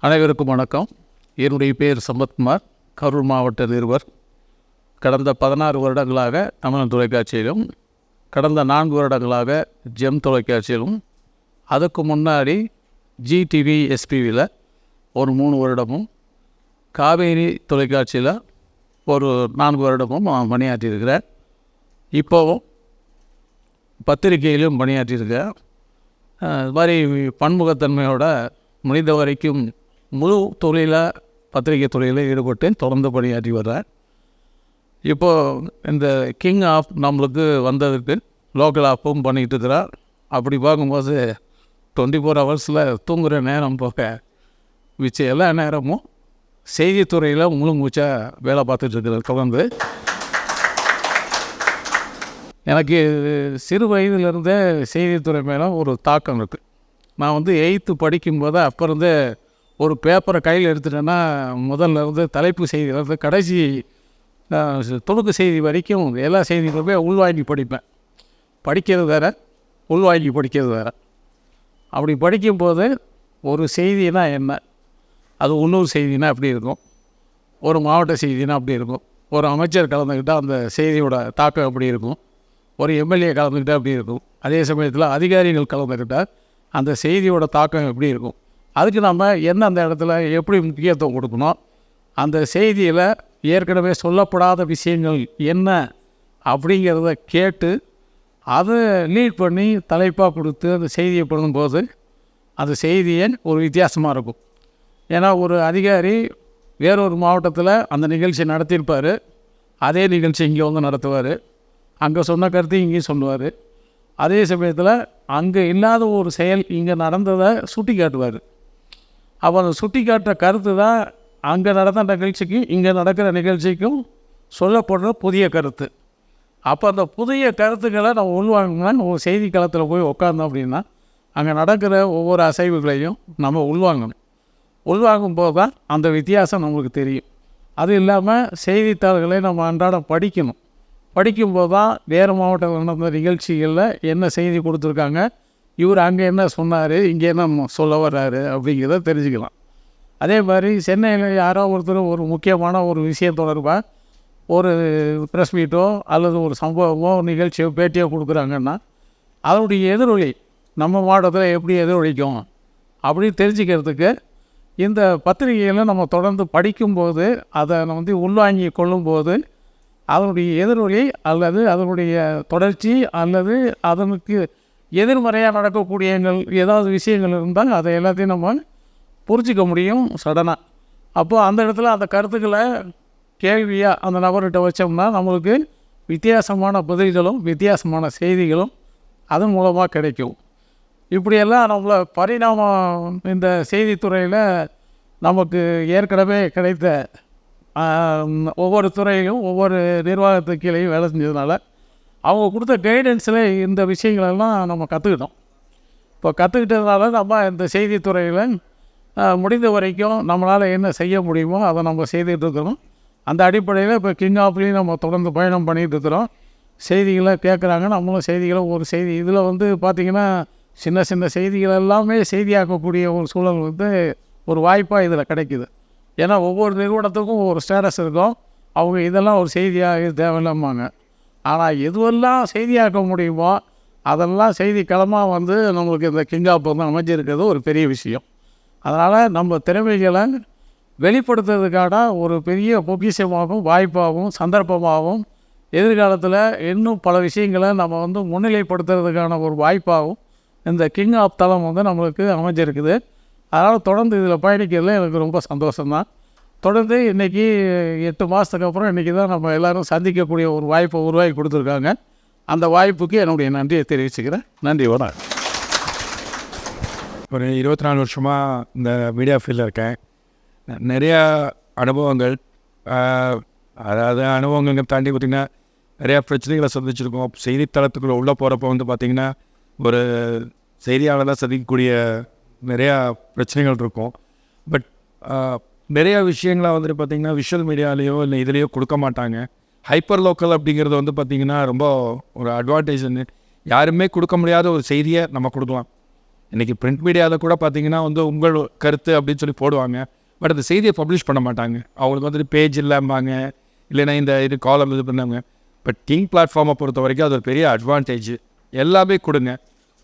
அனைவருக்கும் வணக்கம். என்னுடைய பேர் சம்பத்குமார், கரூர் மாவட்ட நிருபர். கடந்த 16 வருடங்களாக தமிழ் தொலைக்காட்சியிலும், கடந்த 4 வருடங்களாக ஜெம் தொலைக்காட்சியிலும், அதுக்கு முன்னாடி ஜிடிவி எஸ்பிவியில் ஒரு 3 வருடமும், காவேரி தொலைக்காட்சியில் ஒரு 4 வருடமும் நான் பணியாற்றியிருக்கிறேன். இப்போவும் பத்திரிகையிலும் பணியாற்றியிருக்கேன். இது மாதிரி பன்முகத்தன்மையோட முடிந்த வரைக்கும் முழு தொழிலில் பத்திரிகை துறையில் ஈடுபட்டு தொடர்ந்து பணியாற்றி வர்றேன். இப்போது இந்த கிங் ஆப் நம்மளுக்கு வந்ததுக்கு லோக்கல் ஆப்பும் பண்ணிகிட்டு இருக்கிறேன். அப்படி பார்க்கும்போது 24 ஹவர்ஸில் தூங்குகிற நேரம் போக மிச்ச எல்லா நேரமும் செய்தித்துறையில் முழு மூச்சாக வேலை பார்த்துட்ருக்குறேன். தொடர்ந்து எனக்கு சிறு வயதிலிருந்தே செய்தித்துறை மேலே ஒரு தாக்கம் இருக்குது. நான் 8th படிக்கும்போது அப்போ இருந்தே ஒரு பேப்பரை கையில் எடுத்துட்டேன்னா முதல்ல தலைப்பு செய்தியிலேருந்து கடைசி துணுக்கு செய்தி வரைக்கும் எல்லா செய்திகளுமே உள்வாங்கி படிப்பேன். படிக்கிறது வேறு, உள்வாங்கி படிக்கிறது வேறு. அப்படி படிக்கும்போது ஒரு செய்தினா என்ன, அது உள்ளூர் செய்தினா அப்படி இருக்கும், ஒரு மாவட்ட செய்தினா அப்படி இருக்கும், ஒரு அமைச்சர் கலந்துக்கிட்டால் அந்த செய்தியோட தாக்கம் எப்படி இருக்கும், ஒரு எம்எல்ஏ கலந்துக்கிட்டால் அப்படி இருக்கும், அதே சமயத்தில் அதிகாரிகள் கலந்துக்கிட்டால் அந்த செய்தியோட தாக்கம் எப்படி இருக்கும், அதுக்கு நம்ம என்ன அந்த இடத்துல எப்படி முக்கியத்துவம் கொடுக்கணும், அந்த செய்தியில் ஏற்கனவே சொல்லப்படாத விஷயங்கள் என்ன அப்படிங்கிறத கேட்டு அதை லீட் பண்ணி தலைப்பாக கொடுத்து அந்த செய்தியை பண்ணும்போது அந்த செய்தியே ஒரு வித்தியாசமாக இருக்கும். ஏன்னா ஒரு அதிகாரி வேறொரு மாவட்டத்தில் அந்த நிகழ்ச்சி நடத்தியிருப்பார், அதே நிகழ்ச்சி இங்கே நடத்துவார், அங்கே சொன்ன கருத்து இங்கேயும் சொல்லுவார். அதே சமயத்தில் அங்கே இல்லாத ஒரு செயல் இங்கே நடந்ததை சுட்டி காட்டுவார். அப்போ அந்த சுட்டி காட்டுற கருத்து தான் அங்கே நடந்த நிகழ்ச்சிக்கும் இங்கே நடக்கிற நிகழ்ச்சிக்கும் சொல்லப்படுற புதிய கருத்து. அப்போ அந்த புதிய கருத்துக்களை நம்ம உள்வாங்கணும்னா ஒரு செய்தி களத்தில் போய் உட்காந்தோம் அப்படின்னா அங்கே நடக்கிற ஒவ்வொரு அசைவுகளையும் நம்ம உள்வாங்கணும். உள்வாங்கும் போது தான் அந்த வித்தியாசம் நம்மளுக்கு தெரியும். அது இல்லாமல் செய்தித்தாள்களை நம்ம அன்றாடம் படிக்கணும். படிக்கும்போது தான் வேறு மாவட்டத்தில் நடந்த நிகழ்ச்சிகளில் என்ன செய்தி கொடுத்துருக்காங்க, இவர் அங்கே என்ன சொன்னார், இங்கே என்ன சொல்ல வர்றாரு அப்படிங்கிறத தெரிஞ்சுக்கலாம். அதே மாதிரி சென்னையில் யாரோ ஒருத்தர் ஒரு முக்கியமான ஒரு விஷயம் தொடர்பாக ஒரு ப்ரெஸ் மீட்டோ அல்லது ஒரு சம்பவமோ நிகழ்ச்சியோ பேட்டியோ கொடுக்குறாங்கன்னா அதனுடைய எதிரொலி நம்ம மாவட்டத்தில் எப்படி எதிரொலிக்கும் அப்படின்னு தெரிஞ்சுக்கிறதுக்கு இந்த பத்திரிகையில் நம்ம தொடர்ந்து படிக்கும்போது அதை உள்வாங்கி கொள்ளும்போது அதனுடைய எதிரொலி அல்லது அதனுடைய தொடர்ச்சி அல்லது அதனுக்கு எதிர்மறையாக நடக்கக்கூடிய ஏதாவது விஷயங்கள் இருந்தால் அதை எல்லாத்தையும் நம்ம புரிஞ்சிக்க முடியும் சடனாக. அப்போது அந்த இடத்துல அந்த கருத்துக்களை கேள்வியாக அந்த நபர்கிட்ட வச்சோம்னா நம்மளுக்கு வித்தியாசமான பதில்களும் வித்தியாசமான செய்திகளும் அதன் மூலமாக கிடைக்கும். இப்படியெல்லாம் நம்மளை பரிணாமம் இந்த செய்தித்துறையில் நமக்கு ஏற்கனவே கிடைத்த ஒவ்வொரு துறையிலும் ஒவ்வொரு நிர்வாகத்துக்கு கீழேயும் வேலை செஞ்சதுனால அவங்க கொடுத்த கைடன்ஸில் இந்த விஷயங்களெல்லாம் நம்ம கற்றுக்கிட்டோம். இப்போ கற்றுக்கிட்டதுனால நம்ம இந்த செய்தித்துறையில் முடிந்த வரைக்கும் நம்மளால் என்ன செய்ய முடியுமோ அதை நம்ம செய்துகிட்டு இருக்கிறோம். அந்த அடிப்படையில் இப்போ கிங் ஆப்லேயும் நம்ம தொடர்ந்து பயணம் பண்ணிகிட்டு இருக்கிறோம். செய்திகளை கேட்குறாங்க, நம்மளும் செய்திகளை ஒரு செய்தி இதில் பார்த்திங்கன்னா சின்ன சின்ன செய்திகள் எல்லாமே செய்தியாக்கக்கூடிய ஒரு சூழல் ஒரு வாய்ப்பாக இதில் கிடைக்குது. ஏன்னா ஒவ்வொரு நிறுவனத்துக்கும் ஒரு ஸ்டேட்டஸ் இருக்கும். அவங்க இதெல்லாம் ஒரு செய்தியாக இது தேவையில்லாமாங்க. ஆனால் எதுவெல்லாம் செய்தியாக்க முடியுமோ அதெல்லாம் செய்தி களமாக நம்மளுக்கு இந்த கிங் ஆப் அமைஞ்சிருக்கிறது ஒரு பெரிய விஷயம். அதனால் நம்ம திறமைகளை வெளிப்படுத்துறதுக்கான ஒரு பெரிய பொக்கிஷமாகவும் வாய்ப்பாகவும் சந்தர்ப்பமாகவும் எதிர்காலத்தில் இன்னும் பல விஷயங்களை நம்ம முன்னிலைப்படுத்துறதுக்கான ஒரு வாய்ப்பாகவும் இந்த கிங் ஆப் தளம் நம்மளுக்கு அமைஞ்சிருக்குது. அதனால் தொடர்ந்து இதில் பயணிக்கிறதுல எனக்கு ரொம்ப சந்தோஷம்தான். தொடர்ந்து இன்றைக்கி 8 மாதத்துக்கு அப்புறம் இன்றைக்கி தான் நம்ம எல்லோரும் சந்திக்கக்கூடிய ஒரு வாய்ப்பை உருவாக்கி கொடுத்துருக்காங்க. அந்த வாய்ப்புக்கு என்னுடைய நன்றியை தெரிவிச்சுக்கிறேன். நன்றி, வணக்கம். ஒரு 24 வருஷமாக இந்த மீடியா ஃபீல்டில் இருக்கேன். நிறையா அனுபவங்கள், அதாவது அனுபவங்கள் தாண்டி பார்த்திங்கன்னா நிறையா பிரச்சனைகளை சந்திச்சிருக்கோம். செய்தித்தளத்துக்குள்ளே உள்ளே போகிறப்ப பார்த்திங்கன்னா ஒரு செய்தியாளராக சந்திக்கக்கூடிய நிறையா பிரச்சனைகள் இருக்கும். பட் நிறையா விஷயங்களை பார்த்திங்கன்னா விஷுவல் மீடியாலேயோ இல்லை இதுலேயோ கொடுக்க மாட்டாங்க. ஹைப்பர் லோக்கல் அப்படிங்கிறது பார்த்திங்கன்னா ரொம்ப ஒரு அட்வான்டேஜ்னு யாருமே கொடுக்க முடியாத ஒரு செய்தியை நம்ம கொடுக்கலாம். இன்றைக்கி பிரிண்ட் மீடியாவில் கூட பார்த்தீங்கன்னா வந்து உங்கள் கருத்து அப்படின்னு சொல்லி போடுவாங்க. பட் அந்த செய்தியை பப்ளிஷ் பண்ண மாட்டாங்க. அவங்களுக்கு வந்துட்டு பேஜ் இல்லாமாங்க, இல்லைன்னா இது காலம் இது பண்ணாங்க. பட் கிங் பிளாட்ஃபார்மை பொறுத்த வரைக்கும் அது ஒரு பெரிய அட்வான்டேஜ். எல்லாமே கொடுங்க,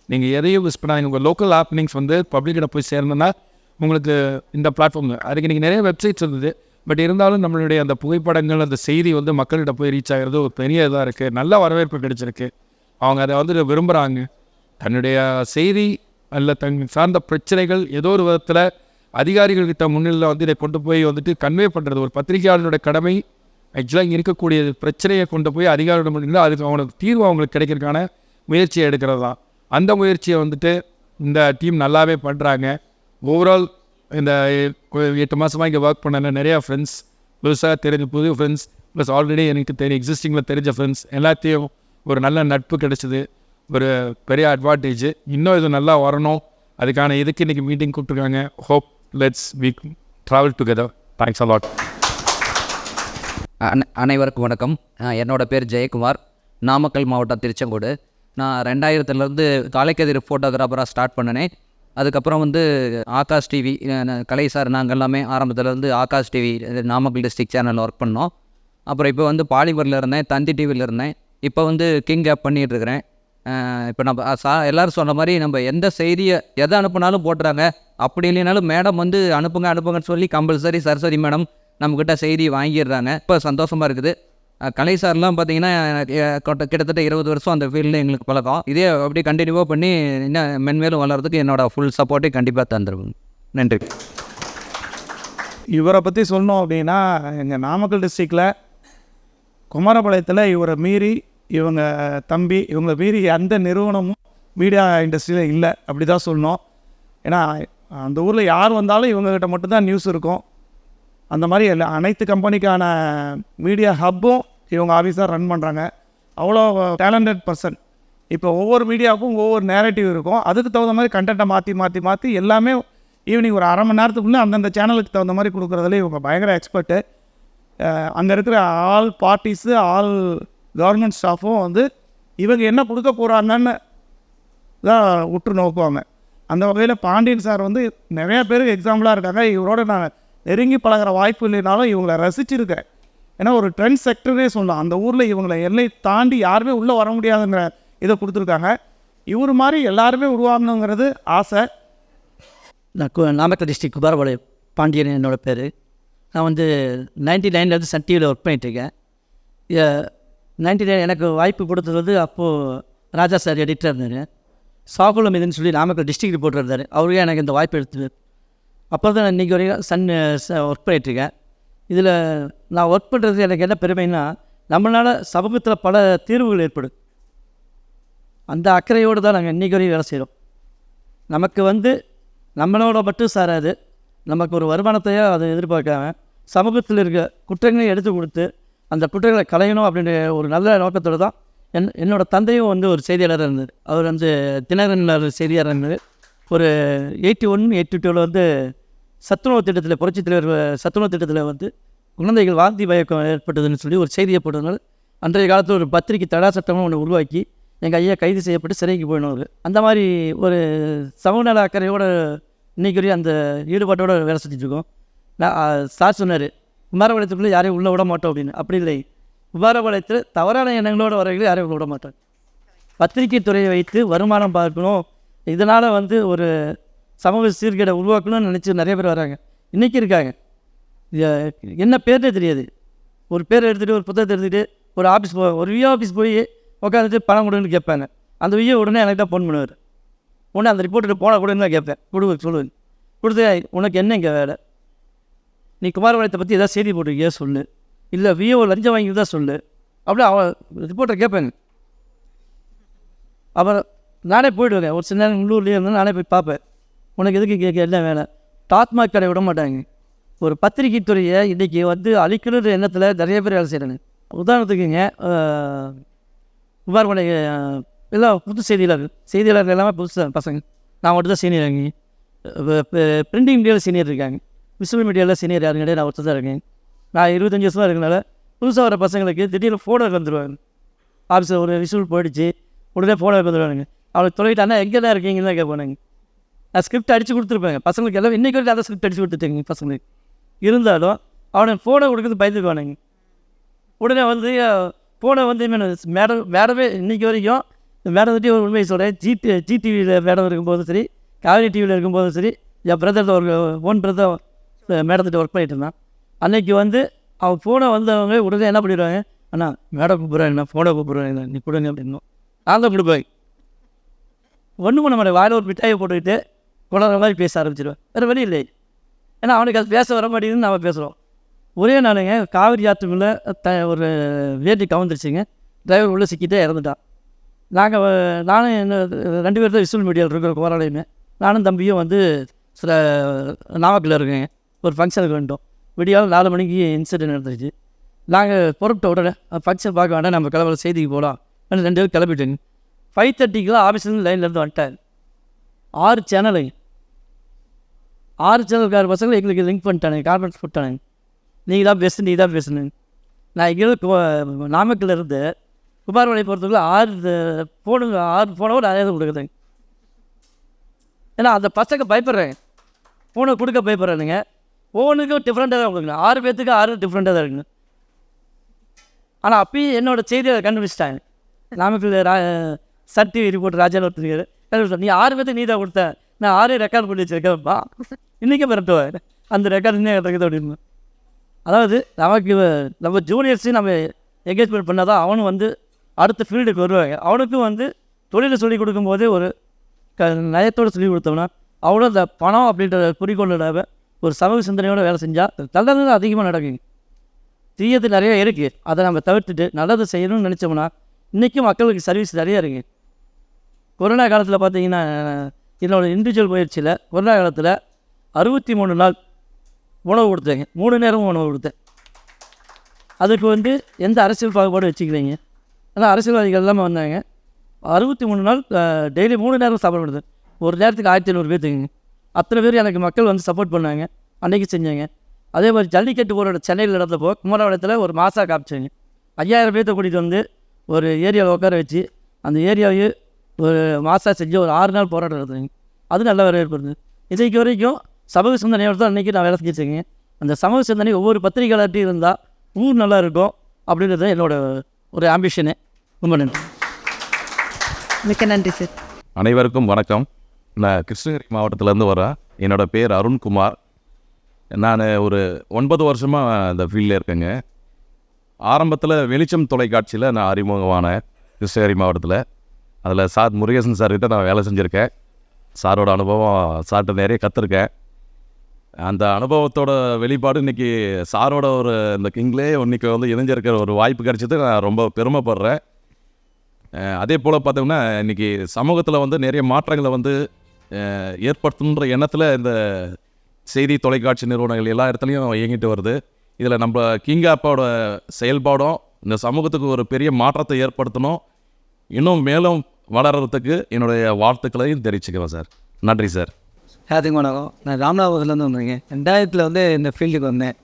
நீங்கள் எதையும் மிஸ் பண்ணாதீங்க. உங்கள் லோக்கல் ஹாப்பனிங்ஸ் வந்து பப்ளிக்கிட்ட போய் சேரணுன்னா உங்களுக்கு இந்த பிளாட்ஃபார்ம் அதுக்கு இன்றைக்கி நிறைய வெப்சைட்ஸ் இருந்தது. பட் இருந்தாலும் நம்மளுடைய அந்த புகைப்படங்கள், அந்த செய்தி வந்து மக்கள்கிட்ட போய் ரீச் ஆகிறது ஒரு பெரிய இதாக இருக்குது. நல்ல வரவேற்பு கிடைச்சிருக்கு. அவங்க அதை வந்து விரும்புகிறாங்க. தன்னுடைய செய்தி அல்ல தன் சார்ந்த பிரச்சனைகள் ஏதோ ஒரு விதத்தில் அதிகாரிகள்கிட்ட முன்னிலையில் வந்து இதை கொண்டு போய் வந்துட்டு கன்வே பண்ணுறது ஒரு பத்திரிகையாளனுடைய கடமை. ஆக்சுவலாக இங்கே இருக்கக்கூடிய பிரச்சனையை கொண்டு போய் அதிகாரியோட முன்னிலையில் அதுக்கு அவங்களுக்கு தீர்வு அவங்களுக்கு கிடைக்கிறதுக்கான முயற்சியை எடுக்கிறது தான். அந்த முயற்சியை வந்துட்டு இந்த டீம் நல்லாவே பண்ணுறாங்க. ஓவரால் இந்த 8 மாதமாக இங்கே ஒர்க் பண்ண நிறையா ஃப்ரெண்ட்ஸ், புதுசாக தெரிஞ்ச புது ஃப்ரெண்ட்ஸ், ப்ளஸ் ஆல்ரெடி எனக்கு எக்ஸிஸ்டிங்கில் தெரிஞ்ச ஃப்ரெண்ட்ஸ் எல்லாத்தையும் ஒரு நல்ல நட்பு கிடைச்சிது. ஒரு பெரிய அட்வான்டேஜ். இன்னும் இது நல்லா வரணும். அதுக்கான இதுக்கு இன்றைக்கி மீட்டிங் கூப்பிட்ருக்காங்க. Hope let's we travel together. Thanks a lot. அனைவருக்கும் வணக்கம். என்னோட பேர் ஜெயக்குமார், நாமக்கல் மாவட்டம் திருச்செங்கோடு. நான் 2000 காலைக்கதிர் ஃபோட்டோகிராஃபராக ஸ்டார்ட் பண்ணினேன். அதுக்கப்புறம் ஆகாஷ் டிவி, கலை சார் நாங்கள் எல்லாமே ஆரம்பத்தில் ஆகாஷ் டிவி நாமக்கல் டிஸ்ட்ரிக்ட் சேனலில் ஒர்க் பண்ணோம். அப்புறம் இப்போ பாலிமரில் இருந்தேன், தந்தி டிவியில் இருந்தேன். இப்போ கிங் ஆப் பண்ணிகிட்ருக்கிறேன். இப்போ நம்ம எல்லோரும் சொன்ன மாதிரி நம்ம எந்த செய்தியை எதை அனுப்புனாலும் போட்டுறாங்க. அப்படி இல்லைனாலும் மேடம் அனுப்புங்கன்னு சொல்லி கம்பல்சரி சரஸ்வதி மேடம் நம்மக்கிட்ட செய்தி வாங்கிடுறாங்க. இப்போ சந்தோஷமாக இருக்குது. கலை சார்லாம் பார்த்தீங்கன்னா கிட்டத்தட்ட 20 வருஷம் அந்த ஃபீல்டில் எங்களுக்கு பழக்கம். இதே அப்படியே கண்டினியூவாக பண்ணி இன்னும் மென்மேலும் வளர்கிறதுக்கு என்னோடய ஃபுல் சப்போர்ட்டை கண்டிப்பாக தந்துருவேன். நன்றி. இவரை பற்றி சொல்லணும் அப்படின்னா, எங்கள் நாமக்கல் டிஸ்ட்ரிக்டில் குமாரபாளையத்தில் இவரை மீறி இவங்க தம்பி இவங்களை மீறி எந்த நிறுவனமும் மீடியா இண்டஸ்ட்ரியில் இல்லை அப்படி தான் சொல்லணும். ஏன்னா அந்த ஊரில் யார் வந்தாலும் இவங்ககிட்ட மட்டும்தான் நியூஸ் இருக்கும். அந்த மாதிரி அனைத்து கம்பெனிக்கான மீடியா ஹப்பும் இவங்க ஆஃபீஸாக ரன் பண்ணுறாங்க. அவ்வளோ டேலண்டட் பர்சன். இப்போ ஒவ்வொரு மீடியாவுக்கும் ஒவ்வொரு நேரட்டிவ் இருக்கும். அதுக்கு தகுந்த மாதிரி கண்டென்ட்டை மாற்றி எல்லாமே ஈவினிங் ஒரு 1/2 மணி நேரத்துக்குள்ளே அந்தந்த சேனலுக்கு தகுந்த மாதிரி கொடுக்குறதுல இவங்க பயங்கர எக்ஸ்பர்ட்டு. அங்கே இருக்கிற ஆல் பார்ட்டிஸு ஆல் கவர்மெண்ட் ஸ்டாஃபும் இவங்க என்ன கொடுக்க போகிறாங்கன்னு தான் உற்று நோக்குவாங்க. அந்த வகையில் பாண்டியன் சார் நிறையா பேருக்கு எக்ஸாம்பிளாக இருக்காங்க. இவரோட நான் நெருங்கி பழகிற வாய்ப்பு இல்லைனாலும் இவங்களை ரசிச்சிருக்கேன். ஏன்னா ஒரு ட்ரெண்ட் செக்டரே சொல்லலாம். அந்த ஊரில் இவங்களை எல்லை தாண்டி யாருமே உள்ளே வர முடியாதுங்கிற இதை கொடுத்துருக்காங்க. இவர் மாதிரி எல்லாருமே உருவாகணுங்கிறது ஆசை. நான் நாமக்கல் டிஸ்ட்ரிக்ட் குமாரபாளையம் பாண்டியன் என்னோடய பேர். நான் 99 சன் டிவியில் ஒர்க் பண்ணிகிட்ருக்கேன். 99 எனக்கு வாய்ப்பு கொடுத்தது அப்போது ராஜா சார் எடிட்டர் இருந்தார். சாகுலம் இதுன்னு சொல்லி நாமக்கல் டிஸ்ட்ரிக்ட் ரிப்போர்ட்டர் இருந்தார். அவரே எனக்கு இந்த வாய்ப்பு எடுத்தது. அப்போ தான் இன்றைக்கி வரைக்கும் ஒர்க் பண்ணிகிட்ருக்கேன். இதில் நான் ஒர்க் பண்ணுறது எனக்கு என்ன பெருமைன்னா, நம்மளால் சமூகத்தில் பல தீர்வுகள் ஏற்படும். அந்த அக்கறையோடு தான் நாங்கள் இன்றைக்கி வரையும் வேலை செய்கிறோம். நமக்கு நம்மளோட மட்டும் சாராது, நமக்கு ஒரு வருமானத்தையோ அதை எதிர்பார்க்காம சமூகத்தில் இருக்க குற்றங்களையும் எடுத்து கொடுத்து அந்த குற்றங்களை களையணும் அப்படின்ற ஒரு நல்ல நோக்கத்தோடு தான் என்னோடய தந்தையும் ஒரு செய்தியாளராக இருந்தார். அவர் தினகரன் செய்தியாளர் இருந்தார். ஒரு 81, 82 சத்துணவு திட்டத்தில் புரட்சி தலைவர் சத்துணவு திட்டத்தில் குழந்தைகள் வாந்தி மயக்கம் ஏற்பட்டதுன்னு சொல்லி ஒரு செய்தியை போட்டதுனால அன்றைய காலத்தில் ஒரு பத்திரிக்கை தடா சட்டமும் ஒன்று உருவாக்கி எங்கள் ஐயா கைது செய்யப்பட்டு சிறைக்கு போயினவர். அந்த மாதிரி ஒரு சமூக நல அக்கறையோடு இன்றைக்கி அந்த ஈடுபாட்டோடு வேலை செஞ்சுட்ருக்கோம். நான் சார் சொன்னார், குமாரபாளையத்துக்குள்ளே யாரையும் உள்ளே விட மாட்டோம் அப்படின்னு. அப்படி இல்லை, குமாரபாளையத்தில் தவறான எண்ணங்களோடு வரவங்களும் யாரையும் விட மாட்டோம். பத்திரிகை துறையை வைத்து வருமானம் பார்க்கணும், இதனால் ஒரு சமூக சீர்கேடை உருவாக்கணும்னு நினச்சி நிறைய பேர் வராங்க. இன்றைக்கி இருக்காங்க. என்ன பேர்னே தெரியாது. ஒரு பேர் எடுத்துகிட்டு ஒரு புத்தகத்தை எடுத்துகிட்டு ஒரு ஆஃபீஸ் ஒரு விஓ ஆஃபீஸ் போய் உட்காந்துட்டு பணம் கொடுன்னு கேட்பாங்க. அந்த விஓ உடனே எனக்கு தான் ஃபோன் பண்ணுவார். உடனே அந்த ரிப்போர்ட்டு போனால் கொடுன்னு தான் கேட்பேன். சொல்லுவேன். கொடுத்து உனக்கு என்ன இங்கே வேலை, நீ குமாரபாளையத்தை பற்றி எதாவது செய்தி போட்டிருக்கியா சொல்லு, இல்லை விஓ லஞ்சம் வாங்கி தான் சொல்லு, அப்படியே அவன் ரிப்போர்ட்டை கேட்பேங்க. அப்புறம் நானே போய்டுவேங்க. ஒரு சின்ன நேரம் உள்ளூர்லேயே இருந்தாலும் நானே போய் பார்ப்பேன். உனக்கு எதுக்கு கேட்க என்ன வேலை. டாஸ்மாக் கடை விட மாட்டாங்க. ஒரு பத்திரிகை துறையை இன்றைக்கி அழிக்கணுன்ற எண்ணத்தில் நிறைய பேர் வேலை செய்கிறாங்க. உதாரணத்துக்குங்க, குமாரபாளையம் எல்லாம் புது செய்தியாளர்கள் எல்லாமே புதுசு பசங்க. நான் மட்டும் தான் சீனியர் வாங்கி பிரிண்டிங் மீடியாவில் சீனியர் இருக்காங்க. விசுவல் மீடியாவில் சீனியர் யாருங்க கிடையாது, நான் ஒருத்தர் தான் இருக்கேன். நான் 25 வருஷமாக இருக்கனால புதுசாக வர பசங்களுக்கு திடீர்னு ஃபோனோ வந்துடுவாங்க. ஆஃபீஸில் ஒரு விசுவல் போயிடுச்சு, உடனே ஃபோனோ வந்துடுவானுங்க. அவளுக்கு தொலைவிட்டானா எங்கே தான் இருக்கீங்கன்னு தான் கேட்பானுங்க. ஸ்கிரிப்ட் அடித்து கொடுத்துருப்பாங்க பசங்களுக்கு எல்லாம் இன்றைக்கி வரைக்கும் அதை ஸ்கிரிப்ட் அடித்து கொடுத்துட்டேங்க பசங்களுக்கு. இருந்தாலும் அவனுக்கு ஃபோனை கொடுக்குறது பயந்துக்குவானுங்க. உடனே வந்து ஃபோனை வந்து மேடமே இன்றைக்கி வரைக்கும் மேடம் பற்றி ஒரு உண்மையை சொல்கிறேன். ஜிடிவியில் மேடம் இருக்கும்போதும் சரி, காவிரி டிவியில் இருக்கும்போதும் சரி, என் பிரதர் ஒரு ஓன் பிரதர் மேடத்திட்ட ஒர்க் பண்ணிட்டு இருந்தான். அன்றைக்கி வந்து அவன் ஃபோனை வந்தவங்க உடனே என்ன பண்ணிடுவாங்க, அண்ணா மேடம் கூப்பிட்றேன், ஃபோனை கூப்பிட்றேன், நீ கொடுங்க அப்படின்னும். நான் தான் கொடுப்பேன். ஒன்றும் பண்ண மாட்டேன், வாயில் ஒரு மிட்டாயை போட்டுக்கிட்டு குழந்தை மாதிரி பேச ஆரம்பிச்சிடுவேன். வேறு வழி இல்லை. ஏன்னா அவனுக்கு அது பேச வர மாட்டேங்குதுன்னு நம்ம பேசுகிறோம். ஒரே நாளுங்க காவிரி ஆற்றுக்குள்ளே ஒரு வேட்டி கவுந்துருச்சுங்க. டிரைவர் உள்ளே சிக்கிட்டே இறந்துட்டான். நானும் என்ன 2 பேர் தான் விசுவல் மீடியாவில் இருக்கிற போராளையுமே. நானும் தம்பியும் வந்து சில நாமக்கல்ல இருக்கேங்க. ஒரு ஃபங்க்ஷனுக்கு வந்துட்டோம். விடியாலும் 4 மணிக்கு இன்சிடென்ட் நடந்துருச்சு. நாங்கள் புறப்பட்ட உடனே ஃபங்க்ஷன் பார்க்க வேண்டாம், நம்ம கிளம்புற செய்திக்கு போகலாம். 2 பேரும் கிளம்பிட்டேங்க. 5:30க்குலாம் ஆஃபீஸ்லேருந்து லைன்லேருந்து வந்துட்டார். 6 சேனலுங்க, 6 சேனல்கார பசங்களை எங்களுக்கு லிங்க் பண்ணிட்டானுங்க, கார்பரேட் போட்டானுங்க. நீங்கள் தான் பேசு, நீ தான் பேசணுங்க. நான் இங்கேருந்து நாமக்கல்ல இருந்து குமாரமலை போகிறதுக்குள்ள 6 ஃபோனோட நிறைய கொடுக்குறேங்க. ஏன்னா அந்த பசங்க பயப்படுறாங்க, ஃபோனை கொடுக்க பயப்படுறானுங்க. ஃபோனுக்கும் டிஃப்ரெண்ட்டாக தான் கொடுக்குங்க. 6 பேர்த்துக்கு 6 டிஃப்ரெண்ட்டாக தான் இருக்குங்க. ஆனால் அப்பயும் என்னோடய செய்தியை கண்டுபிடிச்சிட்டாங்க. நாமக்கல் சன் டிவி ரிப்போர்ட் ராஜான்னு ஒருத்தர், நீ 6 பேர்த்துக்கு நீ தான் கொடுத்த, நான் 6 ரெக்கார்ட் பண்ணி வச்சுருக்கேன்ப்பா, இன்றைக்கே மிரட்டுவேன், அந்த ரெக்கார்டு இன்னும் இருக்குது அப்படின்னு. அதாவது நமக்கு நம்ம ஜூனியர்ஸையும் நம்ம என்கேஜ்மெண்ட் பண்ணால் தான் அவனும் வந்து அடுத்த ஃபீல்டுக்கு வருவாங்க. அவனுக்கும் வந்து தொழிலை சொல்லிக் கொடுக்கும்போதே ஒரு நயத்தோடு சொல்லிக் கொடுத்தோம்னா அவனும் அந்த பணம் அப்படின்ற குறிக்கோளோட ஒரு சமூக சிந்தனையோட வேலை செஞ்சால் நல்லது அதிகமாக நடக்குங்க. தீயது நிறைய இருக்குது, அதை நம்ம தவிர்த்துட்டு நல்லது செய்யணும்னு நினச்சோம்னா இன்றைக்கும் மக்களுக்கு சர்வீஸ் நிறையா இருக்குது. கொரோனா காலத்தில் பார்த்தீங்கன்னா என்னோடய இண்டிவிஜுவல் முயற்சியில் கொரோனா காலத்தில் 63 நாள் உணவு கொடுத்தேங்க. 3 நேரமும் உணவு கொடுத்தேன். அதுக்கு வந்து எந்த அரசியல் பாகுபாடும் வச்சுக்கிறீங்க. ஆனால் அரசியல்வாதிகள் எல்லாமே வந்தாங்க. 63 நாள் டெய்லி 3 நேரம் சாப்பாடு கொடுத்தேன். ஒரு நேரத்துக்கு 1500 பேர்த்துக்குங்க. அத்தனை பேர் எனக்கு மக்கள் வந்து சப்போர்ட் பண்ணாங்க, அன்றைக்கி செஞ்சாங்க. அதே மாதிரி ஜல்லிக்கட்டு போகிற சென்னையில் நடந்தப்போ குமரபாளையத்தில் ஒரு மாதா காமிச்சாங்க. 5000 பேர்த்தை கூட்டிகிட்டு வந்து ஒரு ஏரியாவில் உட்கார வச்சு அந்த ஏரியாவையும் ஒரு மாதா செஞ்சு ஒரு 6 நாள் போராட்டம் நடத்துங்க. அது நல்ல வரவேற்பு இருந்தது. இன்றைக்கு வரைக்கும் சமூக சிந்தனையோடு தான் அன்றைக்கி நான் வேலை செஞ்சுருக்கேங்க. அந்த சமூக சிந்தனை ஒவ்வொரு பத்திரிகையாளர்கிட்டையும் இருந்தால் ஊர் நல்லா இருக்கும் அப்படின்றது என்னோடய ஒரு ஆம்பிஷனு. ரொம்ப நன்றி. மிக்க நன்றி சார். அனைவருக்கும் வணக்கம். நான் கிருஷ்ணகிரி மாவட்டத்திலேருந்து வரேன். என்னோடய பேர் அருண்குமார். நான் ஒரு 9 வருஷமாக இந்த ஃபீல்டில் இருக்கேங்க. ஆரம்பத்தில் வெளிச்சம் தொலைக்காட்சியில் நான் அறிமுகமானேன் கிருஷ்ணகிரி மாவட்டத்தில். அதில் சார் முருகேசன் சார்கிட்ட நான் வேலை செஞ்சுருக்கேன். சாரோட அனுபவம் சார்கிட்ட நிறைய கற்றுருக்கேன். அந்த அனுபவத்தோட வெளிப்பாடு இன்றைக்கி சாரோட ஒரு இந்த கிங்லே இன்றைக்கி வந்து இணைஞ்சிருக்கிற ஒரு வாய்ப்பு கிடைச்சது நான் ரொம்ப பெருமைப்படுறேன். அதே போல் பார்த்தோம்னா இன்றைக்கி சமூகத்தில் வந்து நிறைய மாற்றங்களை வந்து ஏற்படுத்தணுன்ற எண்ணத்தில் இந்த செய்தி தொலைக்காட்சி நிறுவனங்கள் எல்லா இடத்துலையும் இயங்கிட்டு வருது. இதில் நம்ம கிங் ஆப்போட செயல்பாடும் இந்த சமூகத்துக்கு ஒரு பெரிய மாற்றத்தை ஏற்படுத்தணும், இன்னும் மேலும் வளர்கிறதுக்கு என்னுடைய வாழ்த்துக்களையும் தெரிவிச்சுக்கிறேன் சார். நன்றி சார். அதுக்கு வணக்கம். நான் ராமநாதபுரத்துலேருந்து வந்தேங்க. 2000 வந்து இந்த ஃபீல்டுக்கு வந்தேன்.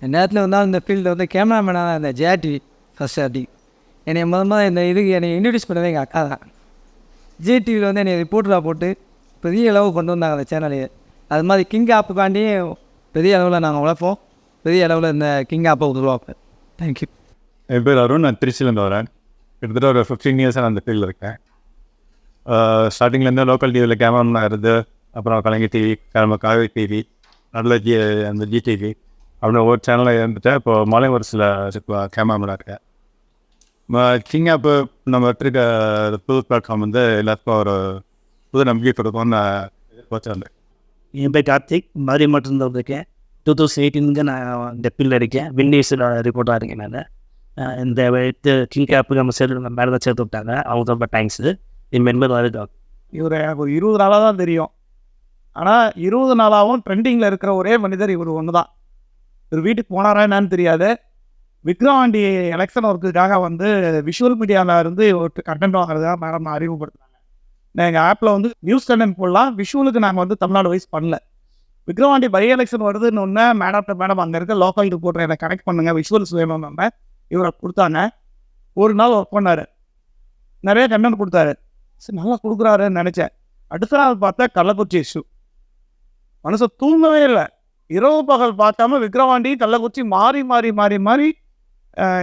2000 வந்தால் இந்த ஃபீல்டில் வந்து கேமராமேனாக இந்த ஜேடிவி ஃபஸ்ட் அப்படி என்னை முதல்ல இந்த இதுக்கு என்னை இன்ட்ரடியூஸ் பண்ணதே எங்கள் அக்கா தான். ஜிடிவியில் வந்து என்னை ரிப்போர்ட்டராக போட்டு பெரிய அளவு கொண்டு வந்தாங்க அந்த சேனலையே. அது மாதிரி கிங் ஆப்புக்காண்டி பெரிய அளவில் நாங்கள் உழைப்போம், பெரிய அளவில் இந்த கிங் ஆப்பை உருவாப்பேன். தேங்க்யூ. என் பேர் அருண். நான் திருச்சியிலேருந்து வரேன். கிட்டத்தட்ட ஒரு 15 இயர்ஸாக நான் அந்த ஃபீல்டில் இருக்கேன். ஸ்டார்டிங்லேருந்து லோக்கல் டிவியில் கேமராமேனாக இருந்து, அப்புறம் கலைஞர் டிவி, காவேரி டிவி, நல்ல அந்த ஜிடிவி அப்படின்னு ஒவ்வொரு சேனலில் இருந்துட்டேன். இப்போ மலை வருஷத்தில் கேமராமேனாக இருக்கேன். கிங் ஆப்பு நம்ம எடுத்துருக்க புது பிளாட்ஃபார்ம் வந்து எல்லாத்துக்கும் ஒரு புது நம்பிக்கை கொடுக்கும்னு நான் எதிர்பார்த்தேன். என் பேர் கார்த்திக். மதுரை மட்டும் தான் இருக்கேன். 2018 நான் இந்த ஃபீல்டில் இருக்கேன். விண்டேஸில் ரிப்போர்ட்டாக இருக்கேன். நான் இந்த கிங் ஆப்பு நம்ம மேலே தான் சேர்த்து விட்டாங்க. அவங்க ரொம்ப தேங்க்ஸு. என் மெம்பர் வருது. இவர் எனக்கு ஒரு 20 நாளாக தான் தெரியும். ஆனால் 20 நாளாகவும் ட்ரெண்டிங்கில் இருக்கிற ஒரே மனிதர் இவர் ஒன்று தான். இவர் வீட்டுக்கு போனாரா என்னன்னு தெரியாது. விக்ரவாண்டி எலெக்ஷன் ஒர்க்குக்காக வந்து விஷுவல் மீடியாவில் இருந்து ஒரு கண்டென்ட் வாங்குறதுக்காக மேடம் அறிமுகப்படுத்தினாங்க. நான் எங்கள் ஆப்பில் வந்து நியூஸ் கண்டென்ட் போடலாம், விஷுவலுக்கு நாங்கள் வந்து தமிழ்நாடு வைஸ் பண்ணல. விக்ரவாண்டி பை எலெக்ஷன் வருதுன்னு ஒன்று மேடம் அங்கே இருக்க லோக்கல் ரிப்போர்ட்டர் என்னை கனெக்ட் பண்ணுங்கள், விஷுவல்ஸ் வேணும் நம்ம இவரை கொடுத்தாங்க. ஒரு நாள் ஒர்க் பண்ணார், நிறைய கண்டென்ட் கொடுத்தாரு. சரி நல்லா கொடுக்குறாருன்னு நினச்சேன். அடுத்த நாள் பார்த்தா கள்ளக்குறிச்சி இஷ்யூ. மனசை தூங்கவே இல்லை. இரவு பகல் பார்க்காம விக்ரவாண்டி கள்ளக்குறிச்சி மாறி மாறி மாறி மாறி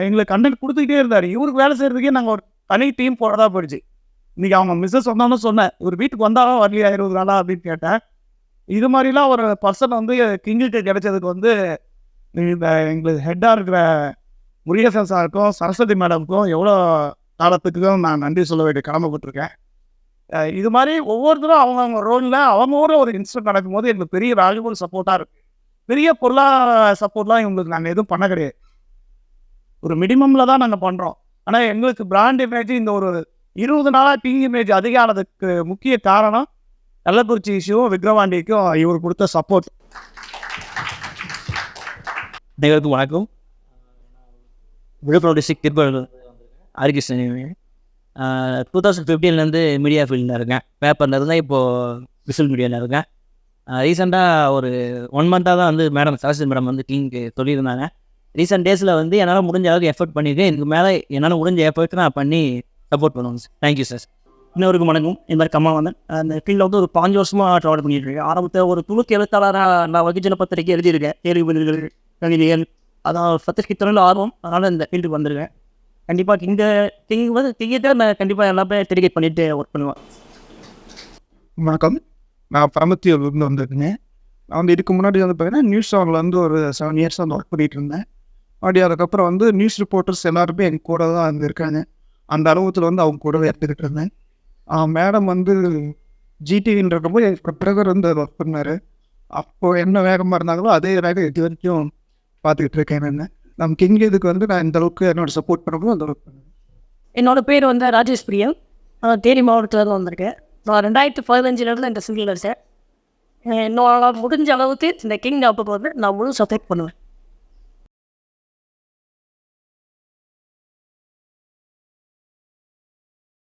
எங்களுக்கு கண்டென்ட் கொடுத்துக்கிட்டே இருந்தார். இவருக்கு வேலை செய்கிறதுக்கே நாங்கள் ஒரு தனி டீம் போடுறதா போயிடுச்சு. இன்றைக்கி அவங்க மிஸ்ஸஸ் வந்தாலும் சொன்னேன், இவர் வீட்டுக்கு வந்தாலும் வரலையா 20 நாளா அப்படின்னு கேட்டேன். இது மாதிரிலாம் ஒரு பர்சன் வந்து கிங்குக்கு கிடைச்சதுக்கு வந்து இந்த எங்களுக்கு ஹெட்டாக இருக்கிற முருகேசன் சாருக்கும் சரஸ்வதி மேடமுக்கும் எவ்வளோ காலத்துக்கும் நான் நன்றி சொல்ல வேண்டிய கடமைப்பட்டிருக்கேன். இது மாதிரி ஒவ்வொருத்தரும் அவங்கவுங்க ரோலில் அவங்களோட ஒரு இன்சிடென்ட் நடக்கும்போது எங்களுக்கு பெரிய வேல்யூபிள் சப்போர்ட்டாக இருக்குது. பெரிய பொருளாதார சப்போர்ட்லாம் எங்களுக்கு நாங்கள் எதுவும் பண்ண கிடையாது. ஒரு மினிமமில் தான் நாங்கள் பண்ணுறோம். ஆனால் எங்களுக்கு பிராண்ட் இமேஜ் இந்த ஒரு 20 நாளாக கிங் இமேஜ் அதிகமானதுக்கு முக்கிய காரணம் கள்ளக்குறிச்சி இஷ்யூவும் விக்ரவாண்டிக்கும் இவர் கொடுத்த சப்போர்ட். அனைவருக்கும் வணக்கம். விழுப்புரம் டிஸ்ட்ரிக்ட் திருப்பூர் ஹரிகிருஷ்ணன். 2015 மீடியா ஃபீல்டில் இருக்கேன். பேப்பரில் இருந்தால் இப்போது விசில் மீடியாவில் இருக்கேன். ரீசெண்டாக ஒரு 1 மந்த்தாக தான் வந்து மேடம் சரஸ்வதி மேடம் வந்து கிங்க்கு சொல்லியிருந்தாங்க. ரீசெண்ட் டேஸில் வந்து என்னால் முடிஞ்ச அளவுக்கு எஃபர்ட் பண்ணியிருக்கேன். இதுக்கு மேலே என்னால் முடிஞ்ச எஃபர்ட் நான் பண்ணி சப்போர்ட் பண்ணுவேன் சார். Thank you sir. இன்னொருக்கு வணக்கம். இந்த மாதிரி கம்மா வந்தேன். அந்த ஃபீல்டில் வந்து ஒரு 5 வருஷமாக ட்ராவல் பண்ணிட்டு இருக்கேன். ஆரம்பத்தில் ஒரு துணுக்கு எழுத்தாளராக நான் வகிஜன பத்திரிக்கை எழுதியிருக்கேன். கேள்விகள் கவிதைகள் அதான் பத்திரிக்கை ஆர்வம், அதனால் இந்த ஃபீல்டுக்கு வந்திருக்கேன். கண்டிப்பாக கிங்கிட்ட நான் கண்டிப்பாக எல்லாமே டெடிகேட் பண்ணிட்டு ஒர்க் பண்ணுவேன். வணக்கம். நான் பரமத்தியூர்லேருந்து வந்திருக்கேங்க. நான் வந்து இதுக்கு முன்னாடி வந்து பார்த்தீங்கன்னா நியூஸ் சேனலில் வந்து ஒரு 7 இயர்ஸ் வந்து ஒர்க் பண்ணிகிட்டு இருந்தேன். அதுக்கப்புறம் வந்து நியூஸ் ரிப்போர்ட்டர்ஸ் எல்லாருமே எங்கள் கூட தான் இருந்திருக்காங்க. அந்த அனுபவத்தில் வந்து அவங்க கூடவே எடுத்துக்கிட்டு இருந்தேன். மேடம் வந்து ஜிடிவின்றப்போ எங்கள் பிரதர் வந்து ஒர்க் பண்ணார். அப்போது என்ன வேகமாக இருந்தாங்களோ அதே வேகம் இது வரைக்கும் பார்த்துக்கிட்டு இருக்கேன். நம்ம கிங் இதுக்கு வந்து நான் இந்த அளவுக்கு என்னோட சப்போர்ட் பண்ணணும் அந்த அளவுக்கு பண்ணுவேன். என்னோடய பேர் வந்து ராஜேஷ் பிரியன். தேனி மாவட்டத்தில் வந்திருக்கேன். நான் 2015 இந்த சிங்கிள் இருக்கேன். என்னோட முடிஞ்ச அளவுக்கு இந்த கிங் அப்போ வந்து நான் முழு சப்போர்ட் பண்ணுவேன்.